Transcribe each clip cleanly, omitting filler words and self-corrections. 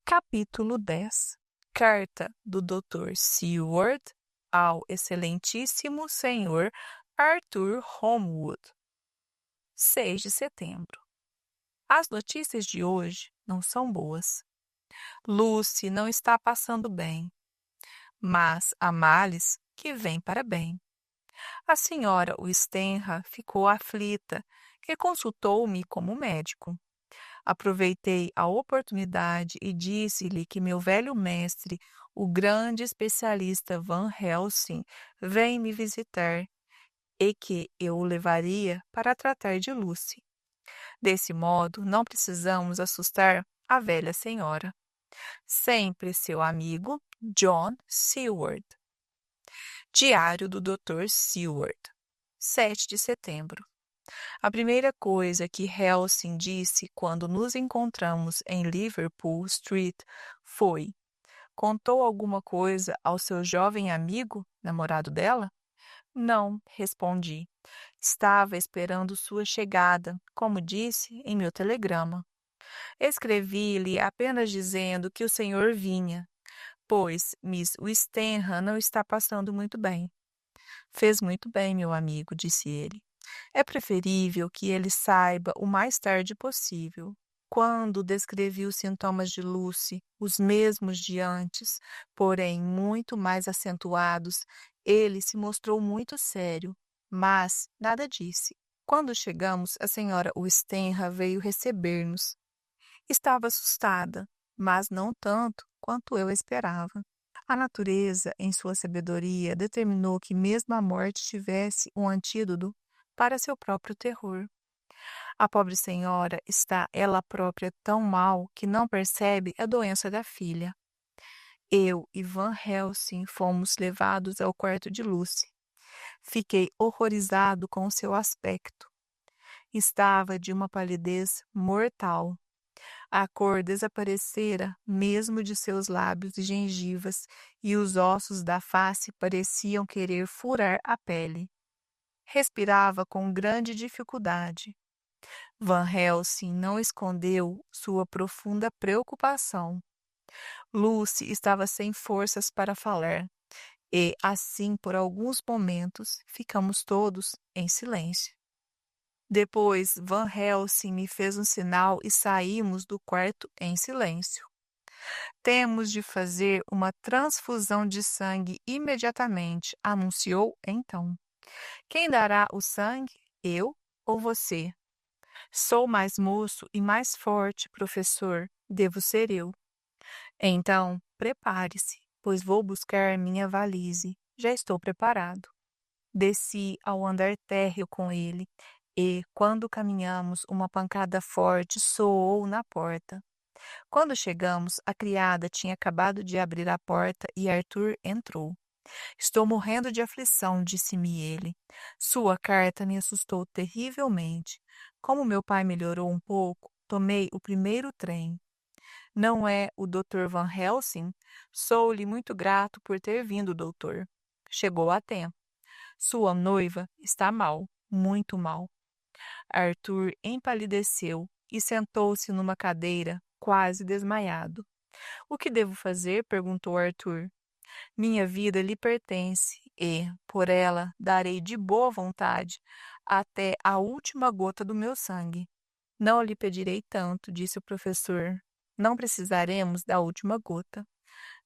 Capítulo 10. Carta do Dr. Seward ao Excelentíssimo Sr. Arthur Holmwood. 6 de setembro. As notícias de hoje não são boas. Lucy não está passando bem, mas há males que vêm para bem. A senhora Westenra ficou aflita, que consultou-me como médico. Aproveitei a oportunidade e disse-lhe que meu velho mestre, o grande especialista Van Helsing, vem me visitar e que eu o levaria para tratar de Lucy. Desse modo, não precisamos assustar a velha senhora. Sempre seu amigo, John Seward. Diário do Dr. Seward, 7 de setembro. A primeira coisa que Helsing disse quando nos encontramos em Liverpool Street foi: contou alguma coisa ao seu jovem amigo, namorado dela? Não, respondi. Estava esperando sua chegada, como disse em meu telegrama. Escrevi-lhe apenas dizendo que o senhor vinha, pois Miss Westenra não está passando muito bem. Fez muito bem, meu amigo, disse ele. É preferível que ele saiba o mais tarde possível. Quando descrevi os sintomas de Lucy, os mesmos de antes, porém muito mais acentuados, ele se mostrou muito sério, mas nada disse. Quando chegamos, a senhora Westenra veio receber-nos. Estava assustada, mas não tanto quanto eu esperava. A natureza, em sua sabedoria, determinou que mesmo a morte tivesse um antídoto para seu próprio terror. A pobre senhora está ela própria tão mal que não percebe a doença da filha. Eu e Van Helsing fomos levados ao quarto de Lucy. Fiquei horrorizado com o seu aspecto. Estava de uma palidez mortal. A cor desaparecera mesmo de seus lábios e gengivas, e os ossos da face pareciam querer furar a pele. Respirava com grande dificuldade. Van Helsing não escondeu sua profunda preocupação. Lucy estava sem forças para falar, e, assim, por alguns momentos, ficamos todos em silêncio. Depois, Van Helsing me fez um sinal e saímos do quarto em silêncio. Temos de fazer uma transfusão de sangue imediatamente, anunciou então. Quem dará o sangue? Eu ou você? Sou mais moço e mais forte, professor. Devo ser eu. Então, prepare-se, pois vou buscar minha valise. Já estou preparado. Desci ao andar térreo com ele e, quando caminhamos, uma pancada forte soou na porta. Quando chegamos, a criada tinha acabado de abrir a porta e Arthur entrou. Estou morrendo de aflição, disse-me ele. Sua carta me assustou terrivelmente. Como meu pai melhorou um pouco, tomei o primeiro trem. Não é o Dr. Van Helsing? Sou-lhe muito grato por ter vindo, doutor. Chegou a tempo. Sua noiva está mal, muito mal. Arthur empalideceu e sentou-se numa cadeira, quase desmaiado. O que devo fazer? Perguntou Arthur. Minha vida lhe pertence e, por ela, darei de boa vontade até a última gota do meu sangue. Não lhe pedirei tanto, disse o professor. Não precisaremos da última gota.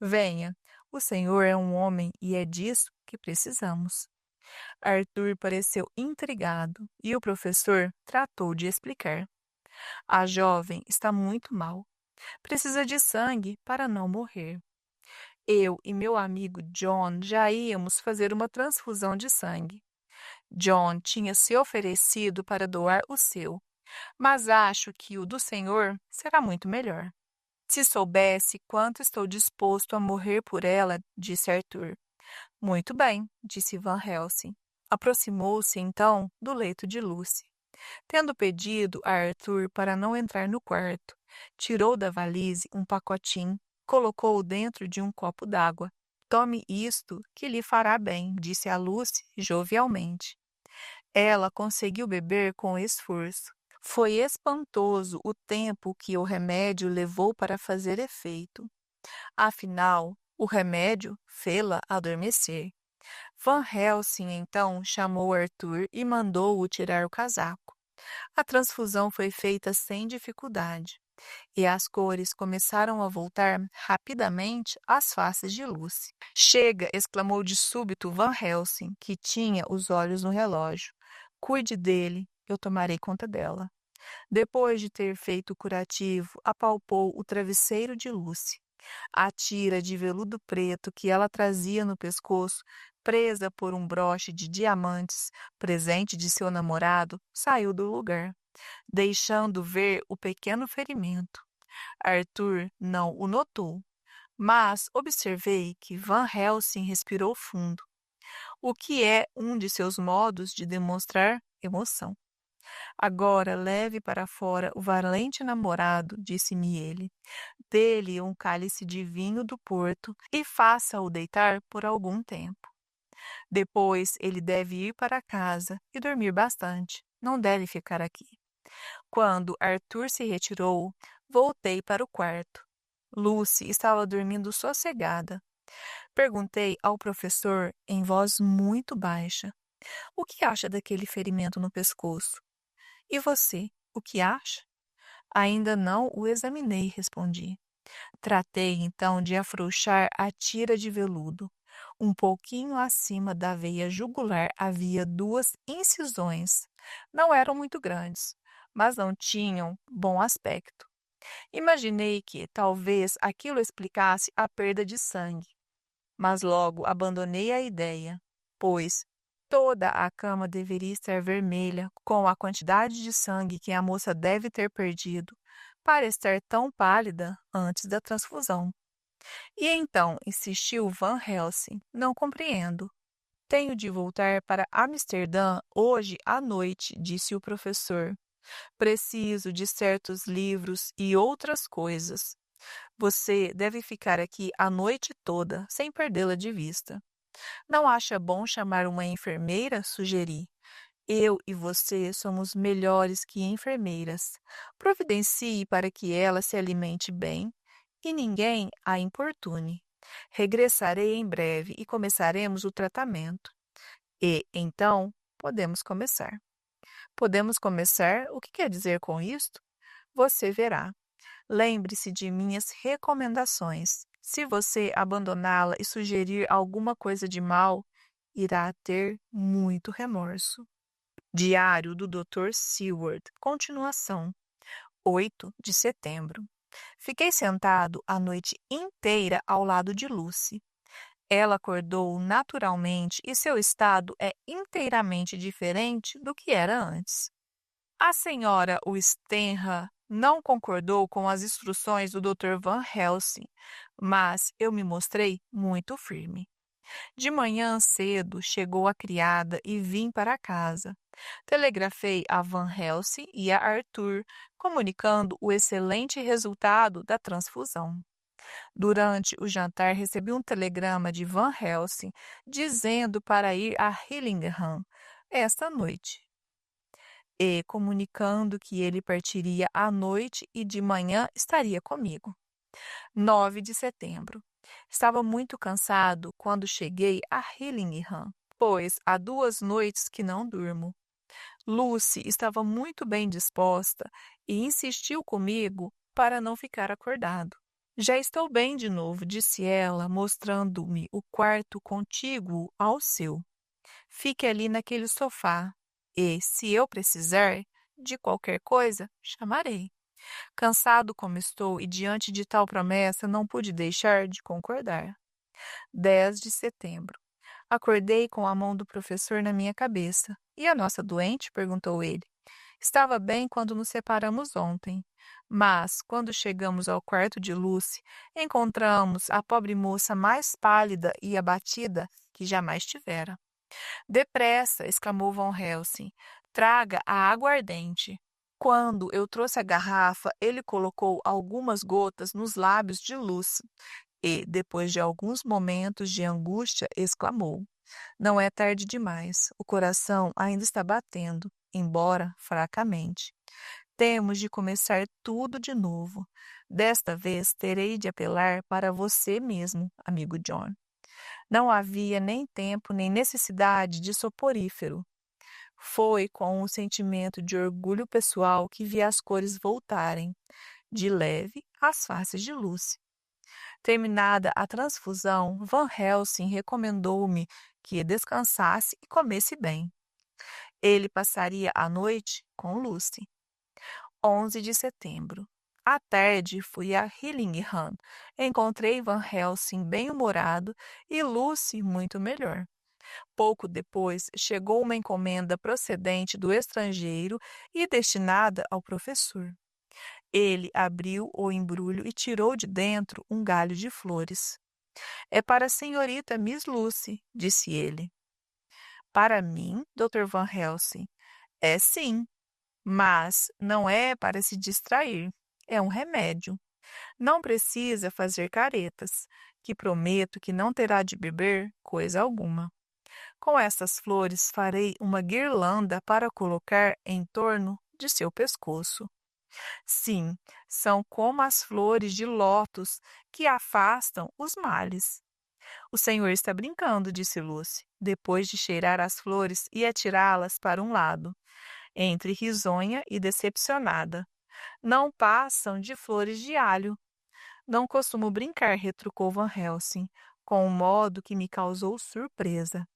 Venha, o senhor é um homem e é disso que precisamos. Arthur pareceu intrigado e o professor tratou de explicar. A jovem está muito mal. Precisa de sangue para não morrer. Eu e meu amigo John já íamos fazer uma transfusão de sangue. John tinha se oferecido para doar o seu, mas acho que o do senhor será muito melhor. Se soubesse quanto estou disposto a morrer por ela, disse Arthur. Muito bem, disse Van Helsing. Aproximou-se então do leito de Lucy. Tendo pedido a Arthur para não entrar no quarto, tirou da valise um pacotinho, colocou-o dentro de um copo d'água. Tome isto, que lhe fará bem, disse a Lucy jovialmente. Ela conseguiu beber com esforço. Foi espantoso o tempo que o remédio levou para fazer efeito. Afinal, o remédio fê-la adormecer. Van Helsing então chamou Arthur e mandou-o tirar o casaco. A transfusão foi feita sem dificuldade, e as cores começaram a voltar rapidamente às faces de Lucy. Chega! Exclamou de súbito Van Helsing, que tinha os olhos no relógio. Cuide dele, eu tomarei conta dela. Depois de ter feito o curativo, apalpou o travesseiro de Lucy. A tira de veludo preto que ela trazia no pescoço, presa por um broche de diamantes, presente de seu namorado, saiu do lugar, deixando ver o pequeno ferimento. Arthur não o notou, mas observei que Van Helsing respirou fundo, o que é um de seus modos de demonstrar emoção. Agora leve para fora o valente namorado, disse-me ele. Dê-lhe um cálice de vinho do Porto e faça-o deitar por algum tempo. Depois ele deve ir para casa e dormir bastante. Não deve ficar aqui. Quando Arthur se retirou, voltei para o quarto. Lucy estava dormindo sossegada. Perguntei ao professor em voz muito baixa: o que acha daquele ferimento no pescoço? E você, o que acha? Ainda não o examinei, respondi. Tratei então de afrouxar a tira de veludo. Um pouquinho acima da veia jugular havia 2 incisões. Não eram muito grandes, mas não tinham bom aspecto. Imaginei que talvez aquilo explicasse a perda de sangue, mas logo abandonei a ideia, pois toda a cama deveria estar vermelha com a quantidade de sangue que a moça deve ter perdido para estar tão pálida antes da transfusão. E então insistiu Van Helsing. Não compreendo. Tenho de voltar para Amsterdã hoje à noite, disse o professor. Preciso de certos livros e outras coisas. Você deve ficar aqui a noite toda, sem perdê-la de vista. Não acha bom chamar uma enfermeira? Sugeri. Eu e você somos melhores que enfermeiras. Providencie para que ela se alimente bem e ninguém a importune. Regressarei em breve e começaremos o tratamento. E, então, podemos começar. Podemos começar? O que quer dizer com isto? Você verá. Lembre-se de minhas recomendações. Se você abandoná-la e sugerir alguma coisa de mal, irá ter muito remorso. Diário do Dr. Seward. Continuação. 8 de setembro. Fiquei sentado a noite inteira ao lado de Lucy. Ela acordou naturalmente e seu estado é inteiramente diferente do que era antes. A senhora Westenra não concordou com as instruções do Dr. Van Helsing, mas eu me mostrei muito firme. De manhã cedo chegou a criada e vim para casa. Telegrafei a Van Helsing e a Arthur, comunicando o excelente resultado da transfusão. Durante o jantar recebi um telegrama de Van Helsing dizendo para ir a Hillingham esta noite e comunicando que ele partiria à noite e de manhã estaria comigo. 9 de setembro. Estava muito cansado quando cheguei a Hillingham, pois há 2 noites que não durmo. Lucy estava muito bem disposta e insistiu comigo para não ficar acordado. Já estou bem de novo, disse ela, mostrando-me o quarto contíguo ao seu. Fique ali naquele sofá e, se eu precisar de qualquer coisa, chamarei. Cansado como estou e diante de tal promessa, não pude deixar de concordar. 10 de setembro. Acordei com a mão do professor na minha cabeça. E a nossa doente? Perguntou ele. Estava bem quando nos separamos ontem, mas, quando chegamos ao quarto de Lucy, encontramos a pobre moça mais pálida e abatida que jamais tivera. Depressa! Exclamou Van Helsing. Traga a aguardente. Quando eu trouxe a garrafa, ele colocou algumas gotas nos lábios de Lucy e, depois de alguns momentos de angústia, exclamou: Não é tarde demais. O coração ainda está batendo, embora fracamente. Temos de começar tudo de novo. Desta vez terei de apelar para você mesmo, amigo John. Não havia nem tempo nem necessidade de soporífero. Foi com um sentimento de orgulho pessoal que vi as cores voltarem, de leve, às faces de Lucy. Terminada a transfusão, Van Helsing recomendou-me que descansasse e comesse bem. Ele passaria a noite com Lucy. 11 de setembro. À tarde, fui a Hillingham. Encontrei Van Helsing bem-humorado e Lucy muito melhor. Pouco depois, chegou uma encomenda procedente do estrangeiro e destinada ao professor. Ele abriu o embrulho e tirou de dentro um galho de flores. É para a senhorita Miss Lucy, disse ele. Para mim, Dr. Van Helsing? É sim, mas não é para se distrair. É um remédio. Não precisa fazer caretas, que prometo que não terá de beber coisa alguma. Com estas flores farei uma guirlanda para colocar em torno de seu pescoço. Sim, são como as flores de lótus que afastam os males. O senhor está brincando, disse Lucy, depois de cheirar as flores e atirá-las para um lado, entre risonha e decepcionada. Não passam de flores de alho. Não costumo brincar, retrucou Van Helsing, com um modo que me causou surpresa.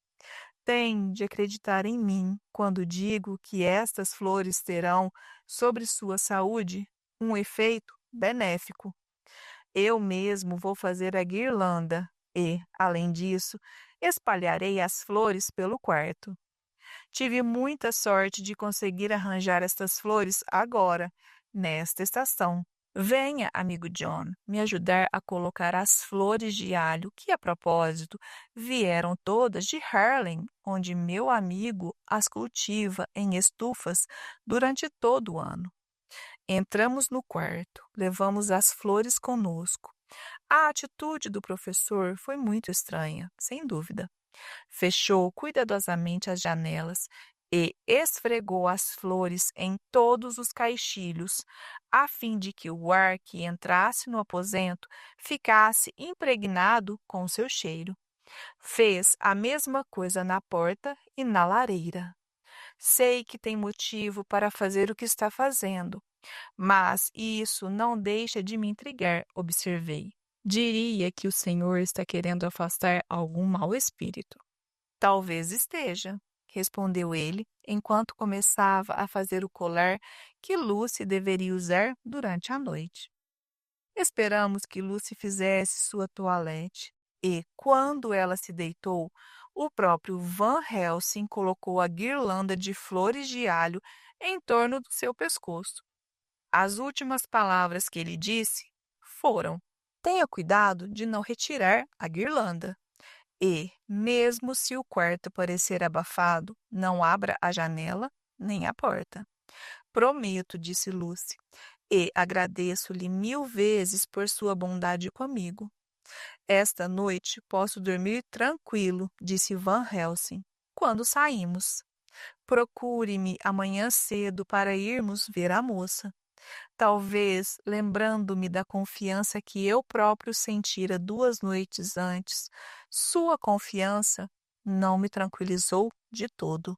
Tem de acreditar em mim quando digo que estas flores terão sobre sua saúde um efeito benéfico. Eu mesmo vou fazer a guirlanda e, além disso, espalharei as flores pelo quarto. Tive muita sorte de conseguir arranjar estas flores agora, nesta estação. Venha, amigo John, me ajudar a colocar as flores de alho que, a propósito, vieram todas de Harlem, onde meu amigo as cultiva em estufas durante todo o ano. Entramos no quarto, levamos as flores conosco. A atitude do professor foi muito estranha, sem dúvida. Fechou cuidadosamente as janelas e esfregou as flores em todos os caixilhos, a fim de que o ar que entrasse no aposento ficasse impregnado com seu cheiro. Fez a mesma coisa na porta e na lareira. Sei que tem motivo para fazer o que está fazendo, mas isso não deixa de me intrigar, observei. Diria que o senhor está querendo afastar algum mau espírito. Talvez esteja, respondeu ele, enquanto começava a fazer o colar que Lucy deveria usar durante a noite. Esperamos que Lucy fizesse sua toilette e, quando ela se deitou, o próprio Van Helsing colocou a guirlanda de flores de alho em torno do seu pescoço. As últimas palavras que ele disse foram: tenha cuidado de não retirar a guirlanda. E, mesmo se o quarto parecer abafado, não abra a janela nem a porta. Prometo, disse Lucy, e agradeço-lhe 1000 vezes por sua bondade comigo. Esta noite posso dormir tranquilo, disse Van Helsing, quando saímos. Procure-me amanhã cedo para irmos ver a moça. Talvez, lembrando-me da confiança que eu próprio sentira 2 noites antes, sua confiança não me tranquilizou de todo.